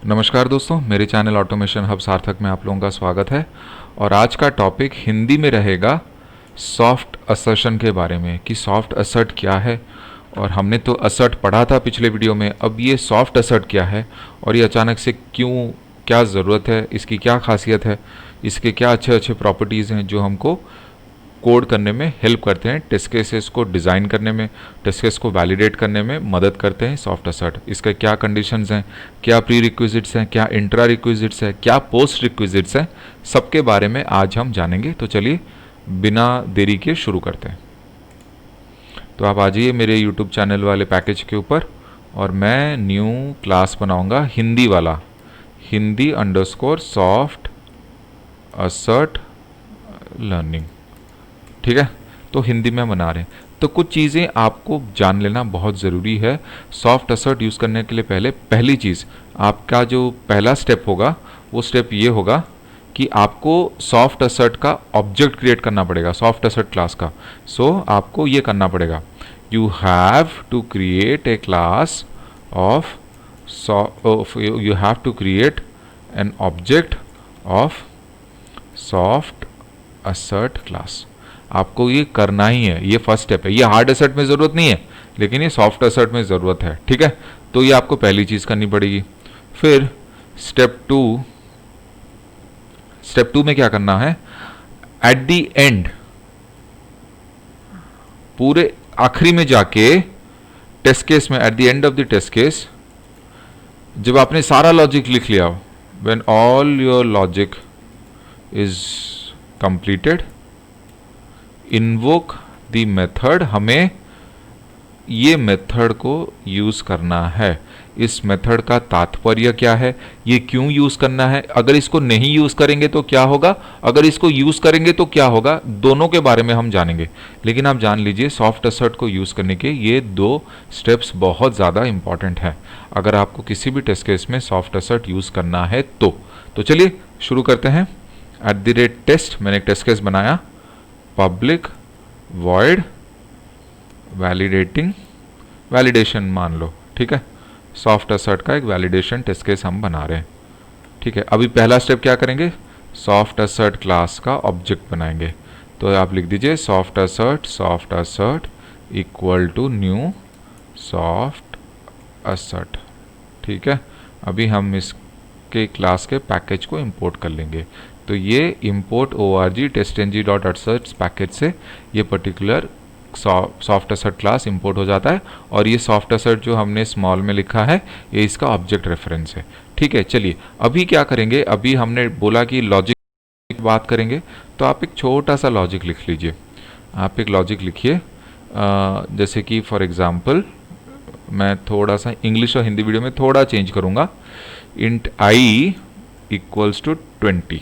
नमस्कार दोस्तों, मेरे चैनल ऑटोमेशन हब सार्थक में आप लोगों का स्वागत है। और आज का टॉपिक हिंदी में रहेगा सॉफ्ट असर्शन के बारे में कि सॉफ्ट असर्ट क्या है। और हमने तो असर्ट पढ़ा था पिछले वीडियो में, अब ये सॉफ्ट असर्ट क्या है और ये अचानक से क्यों, क्या ज़रूरत है, इसकी क्या खासियत है, इसके क्या अच्छे अच्छे प्रॉपर्टीज़ हैं जो हमको कोड करने में हेल्प करते हैं, टेस्ट केसेस को डिज़ाइन करने में, टेस्ट केस को वैलिडेट करने में मदद करते हैं सॉफ्ट असर्ट। इसके क्या कंडीशंस हैं, क्या प्री रिक्विजिट्स हैं, क्या इंट्रा रिक्विजिट्स हैं, क्या पोस्ट रिक्विजिट्स हैं, सबके बारे में आज हम जानेंगे। तो चलिए बिना देरी के शुरू करते हैं। तो आप आ जाइए मेरे यूट्यूब चैनल वाले पैकेज के ऊपर और मैं न्यू क्लास बनाऊंगा हिंदी वाला, Hindi underscore soft assert learning. ठीक है, तो हिंदी में बना रहे हैं। तो कुछ चीज़ें आपको जान लेना बहुत ज़रूरी है सॉफ्ट असर्ट यूज़ करने के लिए। पहली चीज़, आपका जो पहला स्टेप होगा वो स्टेप ये होगा कि आपको सॉफ्ट असर्ट का ऑब्जेक्ट क्रिएट करना पड़ेगा, सॉफ्ट असर्ट क्लास का। आपको ये करना पड़ेगा, you have to create a class of you have to create an object of soft assert class. आपको ये करना ही है, ये फर्स्ट स्टेप है। ये हार्ड असर्ट में ज़रूरत नहीं है, लेकिन ये सॉफ्ट असर्ट में ज़रूरत है। ठीक है, तो ये आपको पहली चीज़ करनी पड़ेगी। फिर स्टेप टू में क्या करना है, एट दी एंड, पूरे आखिरी में जाके टेस्ट केस में, at the end of the test case, जब आपने सारा लॉजिक लिख लिया, when all your logic is completed, invoke the method. हमें ये मेथड को यूज़ करना है। इस मेथड का तात्पर्य क्या है, ये क्यों यूज़ करना है, अगर इसको नहीं यूज़ करेंगे तो क्या होगा, अगर इसको यूज़ करेंगे तो क्या होगा, दोनों के बारे में हम जानेंगे। लेकिन आप जान लीजिए सॉफ्ट असर्ट को यूज़ करने के ये दो स्टेप्स बहुत ज़्यादा इंपॉर्टेंट है अगर आपको किसी भी टेस्ट केस में सॉफ्ट असर्ट यूज़ करना है तो चलिए शुरू करते हैं। एट द रेट टेस्ट, मैंने एक टेस्ट केस बनाया, पब्लिक वॉइड वैलिडेशन मान लो। ठीक है, सॉफ्ट असर्ट का एक वैलिडेशन टेस्ट केस हम बना रहे हैं। ठीक है, अभी पहला स्टेप क्या करेंगे, सॉफ्ट असर्ट क्लास का ऑब्जेक्ट बनाएंगे। तो आप लिख दीजिए soft assert equal to new soft assert. ठीक है, अभी हम इसके क्लास के पैकेज को इंपोर्ट कर लेंगे। तो ये import org testng.asserts पैकेज से ये particular soft assert class import हो जाता है। और ये सॉफ्ट असर्ट जो हमने स्मॉल में लिखा है ये इसका ऑब्जेक्ट रेफरेंस है। ठीक है, चलिए अभी क्या करेंगे, अभी हमने बोला कि लॉजिक की बात करेंगे, तो आप एक छोटा सा लॉजिक लिख लीजिए। आप एक लॉजिक लिखिए, जैसे कि फॉर एग्जांपल मैं थोड़ा सा इंग्लिश और हिंदी वीडियो में थोड़ा चेंज करूँगा, इंट आई इक्वल्स टू 20।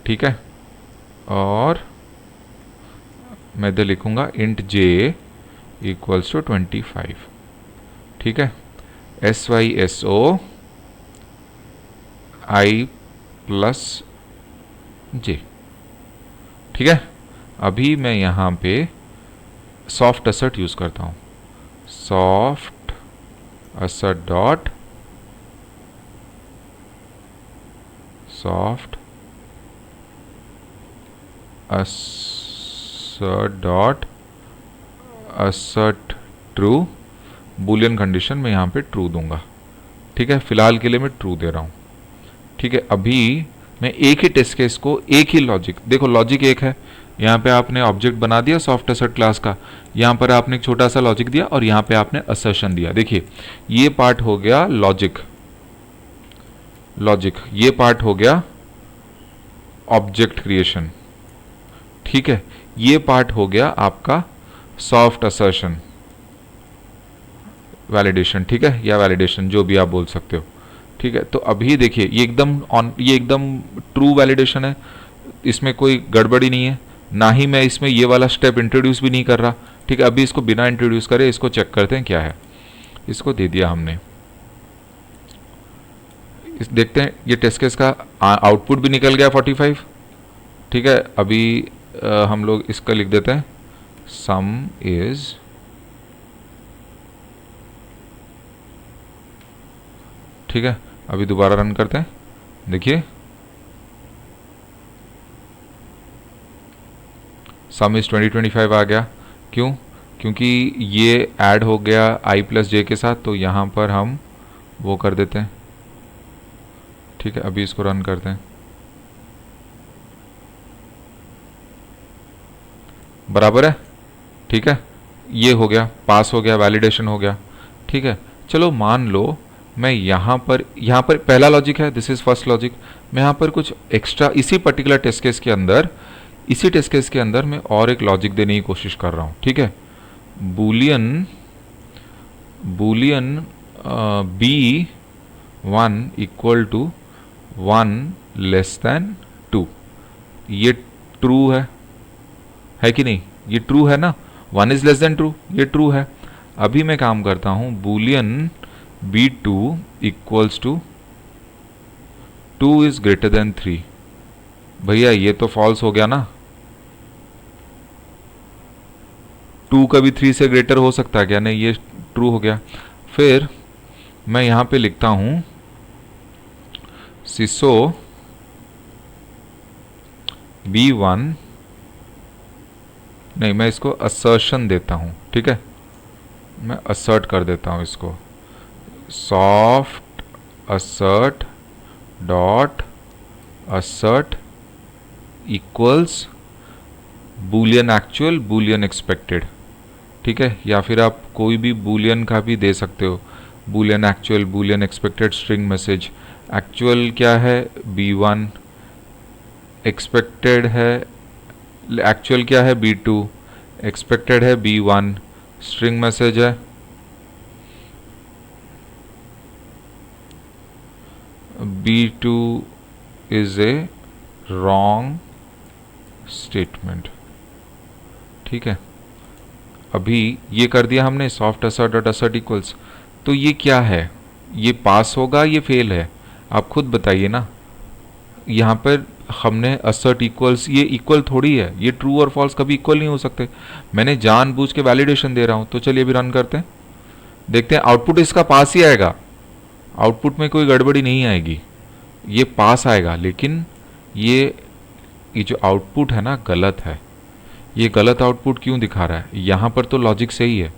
ठीक है, और मैं इधर लिखूंगा इंट j इक्वल्स टू 25। ठीक है, SYSO I प्लस j। ठीक है, अभी मैं यहाँ पे सॉफ्ट असर्ट यूज़ करता हूँ, soft assert dot soft assert dot assert true, Boolean condition में यहाँ पे ट्रू दूंगा। ठीक है, फिलहाल के लिए मैं ट्रू दे रहा हूँ। ठीक है, अभी मैं एक ही टेस्ट केस को, एक ही लॉजिक, देखो लॉजिक एक है, यहाँ पे आपने ऑब्जेक्ट बना दिया सॉफ्ट असर्ट क्लास का, यहाँ पर आपने एक छोटा सा लॉजिक दिया और यहाँ पे आपने असर्शन दिया। देखिए ये पार्ट हो गया लॉजिक, ये पार्ट हो गया ऑब्जेक्ट क्रिएशन। ठीक है, ये पार्ट हो गया आपका सॉफ्ट असर्शन वैलिडेशन। ठीक है, या वैलिडेशन जो भी आप बोल सकते हो। ठीक है, तो अभी देखिए ये एकदम ट्रू वैलिडेशन है, इसमें कोई गड़बड़ी नहीं है, ना ही मैं इसमें ये वाला स्टेप इंट्रोड्यूस भी नहीं कर रहा। ठीक है, अभी इसको बिना इंट्रोड्यूस करे इसको चेक करते हैं क्या है। इसको दे दिया हमने, देखते हैं ये टेस्ट केस का आउटपुट भी निकल गया 45। ठीक है, अभी हम लोग इसका लिख देते हैं, सम इज ठीक है, अभी दोबारा रन करते हैं, देखिए सम इज 2025 आ गया। क्यों? क्योंकि ये ऐड हो गया i प्लस जे के साथ, तो यहाँ पर हम वो कर देते हैं। ठीक है, अभी इसको रन करते हैं, बराबर है। ठीक है, ये हो गया, पास हो गया, वैलिडेशन हो गया। ठीक है, चलो मान लो मैं यहाँ पर पहला लॉजिक है, दिस इज फर्स्ट लॉजिक। मैं यहाँ पर कुछ एक्स्ट्रा इसी पर्टिकुलर टेस्ट केस के अंदर, इसी टेस्ट केस के अंदर मैं और एक लॉजिक देने की कोशिश कर रहा हूँ। ठीक है, boolean B1 equal to 1 less than 2। ये ट्रू है कि नहीं? ये ट्रू है ना, 1 इज लेस देन ट्रू, ये ट्रू है। अभी मैं काम करता हूं, boolean B2 equals to 2 is greater than 3। भैया ये तो फॉल्स हो गया ना, 2 कभी 3 से ग्रेटर हो सकता है क्या? नहीं, ये ट्रू हो गया। फिर मैं यहां पे लिखता हूं सिसो B1, नहीं मैं इसको असर्शन देता हूं। ठीक है, मैं असर्ट कर देता हूं इसको, soft assert dot assert equals Boolean actual Boolean expected. ठीक है, या फिर आप कोई भी बूलियन का भी दे सकते हो, Boolean actual Boolean expected string message. Actual क्या है? B1, एक्सपेक्टेड है, एक्चुअल क्या है? B2, एक्सपेक्टेड है B1, स्ट्रिंग मैसेज है B2 is a wrong statement. ठीक है, अभी ये कर दिया हमने, soft assert dot assert equals. तो ये क्या है? ये पास होगा, ये फेल है? आप खुद बताइए ना। यहाँ पर हमने असर्ट इक्वल्स, ये इक्वल थोड़ी है, ये ट्रू और फॉल्स कभी इक्वल नहीं हो सकते। मैंने जानबूझ के वैलिडेशन दे रहा हूँ। तो चलिए अभी रन करते हैं, देखते हैं आउटपुट इसका पास ही आएगा, आउटपुट में कोई गड़बड़ी नहीं आएगी, ये पास आएगा। लेकिन ये जो आउटपुट है ना गलत है। ये गलत आउटपुट क्यों दिखा रहा है? यहाँ पर तो लॉजिक सही है,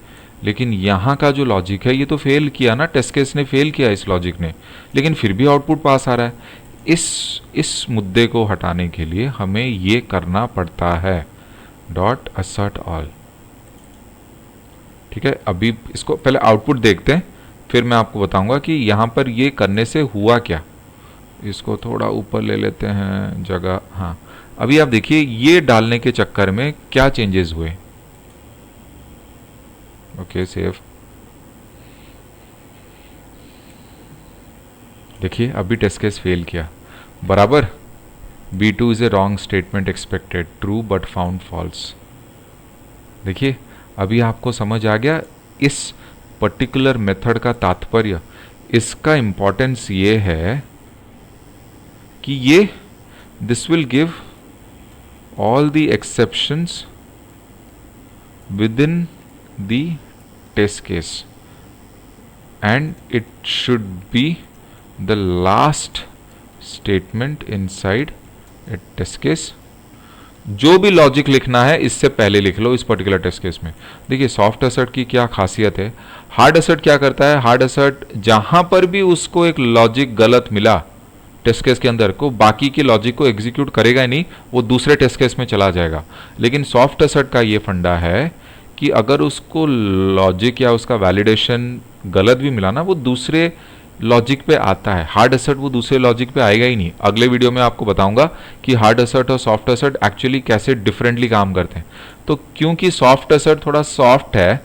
लेकिन यहाँ का जो लॉजिक है ये तो फेल किया ना, टेस्ट केस ने फेल किया इस लॉजिक ने, लेकिन फिर भी आउटपुट पास आ रहा है। इस मुद्दे को हटाने के लिए हमें ये करना पड़ता है, डॉट असर्ट ऑल। ठीक है, अभी इसको पहले आउटपुट देखते हैं, फिर मैं आपको बताऊंगा कि यहाँ पर ये करने से हुआ क्या। इसको थोड़ा ऊपर ले लेते हैं जगह। हाँ, अभी आप देखिए ये डालने के चक्कर में क्या चेंजेस हुए। Okay, save. देखिए अभी टेस्ट केस फेल किया, बराबर। B2 is a wrong statement expected, true but found false. देखिए अभी आपको समझ आ गया इस पर्टिकुलर मेथड का तात्पर्य। इसका इंपॉर्टेंस ये है कि ये this will give all the exceptions within the test case and it should be the last statement inside a test case। जो भी लॉजिक लिखना है इससे पहले लिख लो इस पर्टिकुलर टेस्ट केस में। देखिए सॉफ्ट असर्ट की क्या खासियत है, हार्ड असर्ट क्या करता है? हार्ड असर्ट जहां पर भी उसको एक लॉजिक गलत मिला टेस्ट केस के अंदर को, बाकी के लॉजिक को एग्जीक्यूट करेगा ही नहीं, वो दूसरे टेस्ट केस में चला जाएगा। लेकिन सॉफ्ट असर्ट का ये फंडा है कि अगर उसको लॉजिक या उसका वैलिडेशन गलत भी मिला ना, वो दूसरे लॉजिक पे आता है। हार्ड असर्ट वो दूसरे लॉजिक पे आएगा ही नहीं। अगले वीडियो में आपको बताऊंगा कि हार्ड असर्ट और सॉफ्ट असर्ट एक्चुअली कैसे डिफरेंटली काम करते हैं। तो क्योंकि सॉफ्ट असर्ट थोड़ा सॉफ्ट है,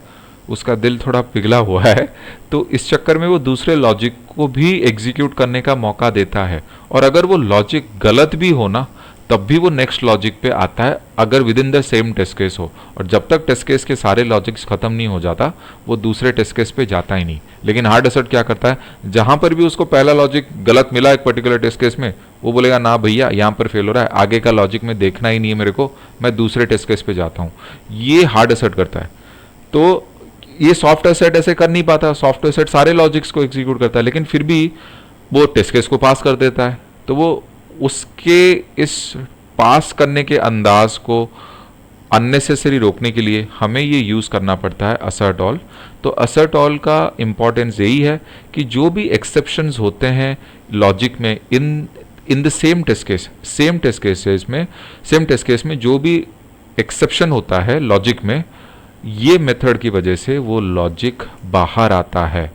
उसका दिल थोड़ा पिघला हुआ है, तो इस चक्कर में वो दूसरे लॉजिक को भी एग्जीक्यूट करने का मौका देता है। और अगर वो लॉजिक गलत भी हो ना, तब भी वो नेक्स्ट लॉजिक पे आता है अगर within the same test case हो। और जब तक टेस्ट केस के सारे लॉजिक्स खत्म नहीं हो जाता, वो दूसरे टेस्ट केस पे जाता ही नहीं। लेकिन हार्ड असर्ट क्या करता है? जहां पर भी उसको पहला लॉजिक गलत मिला एक पर्टिकुलर टेस्ट केस में, वो बोलेगा ना भैया यहाँ पर फेल हो रहा है, आगे का लॉजिक में देखना ही नहीं है मेरे को, मैं दूसरे टेस्ट केस पे जाता हूँ। ये हार्ड असर्ट करता है। तो ये सॉफ्ट असर्ट ऐसे कर नहीं पाता। सॉफ्ट असर्ट सारे लॉजिक्स को एग्जीक्यूट करता है, लेकिन फिर भी वो टेस्ट केस को पास कर देता है। तो वो उसके इस पास करने के अंदाज को अननेसेसरी रोकने के लिए हमें ये यूज़ करना पड़ता है असर्ट ऑल। तो असर्ट ऑल का इम्पॉर्टेंस यही है कि जो भी एक्सेप्शंस होते हैं लॉजिक में in the same test case में जो भी एक्सेप्शन होता है लॉजिक में, ये मेथड की वजह से वो लॉजिक बाहर आता है,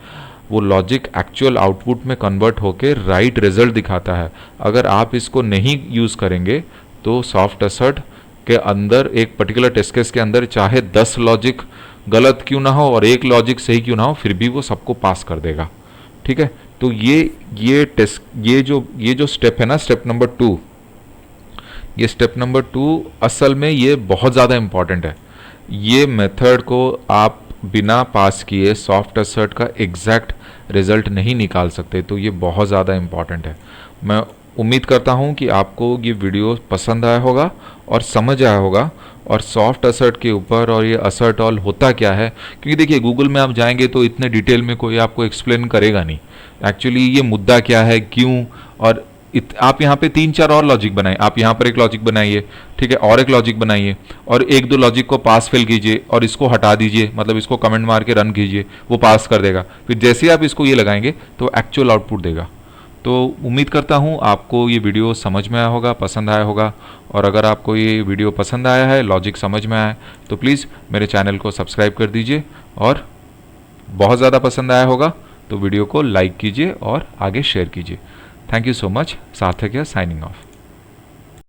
वो लॉजिक एक्चुअल आउटपुट में कन्वर्ट होके राइट रिजल्ट दिखाता है। अगर आप इसको नहीं यूज़ करेंगे तो सॉफ्ट असर्ट के अंदर एक पर्टिकुलर टेस्ट केस के अंदर चाहे 10 लॉजिक गलत क्यों ना हो और एक लॉजिक सही क्यों ना हो, फिर भी वो सबको पास कर देगा। ठीक है, तो ये जो स्टेप है ना, स्टेप नंबर 2, ये स्टेप नंबर 2 असल में ये बहुत ज़्यादा इंपॉर्टेंट है। ये मेथड को आप बिना पास किए सॉफ्ट असर्ट का एग्जैक्ट रिजल्ट नहीं निकाल सकते, तो ये बहुत ज़्यादा इंपॉर्टेंट है। मैं उम्मीद करता हूँ कि आपको ये वीडियो पसंद आया होगा और समझ आया होगा, और सॉफ्ट असर्ट के ऊपर और ये असर्ट ऑल होता क्या है, क्योंकि देखिए गूगल में आप जाएंगे तो इतने डिटेल में कोई आपको एक्सप्लेन करेगा नहीं एक्चुअली ये मुद्दा क्या है, क्यों। और आप यहाँ पे 3-4 और लॉजिक बनाइए, आप यहाँ पर एक लॉजिक बनाइए, ठीक है, और एक लॉजिक बनाइए, और 1-2 लॉजिक को पास फेल कीजिए और इसको हटा दीजिए, मतलब इसको कमेंट मार के रन कीजिए, वो पास कर देगा। फिर जैसे ही आप इसको ये लगाएंगे तो एक्चुअल आउटपुट देगा। तो उम्मीद करता हूँ आपको ये वीडियो समझ में आया होगा, पसंद आया होगा। और अगर आपको ये वीडियो पसंद आया है, लॉजिक समझ में आया है, तो प्लीज़ मेरे चैनल को सब्सक्राइब कर दीजिए, और बहुत ज़्यादा पसंद आया होगा तो वीडियो को लाइक कीजिए और आगे शेयर कीजिए। Thank you so much. सार्थक है साइनिंग ऑफ।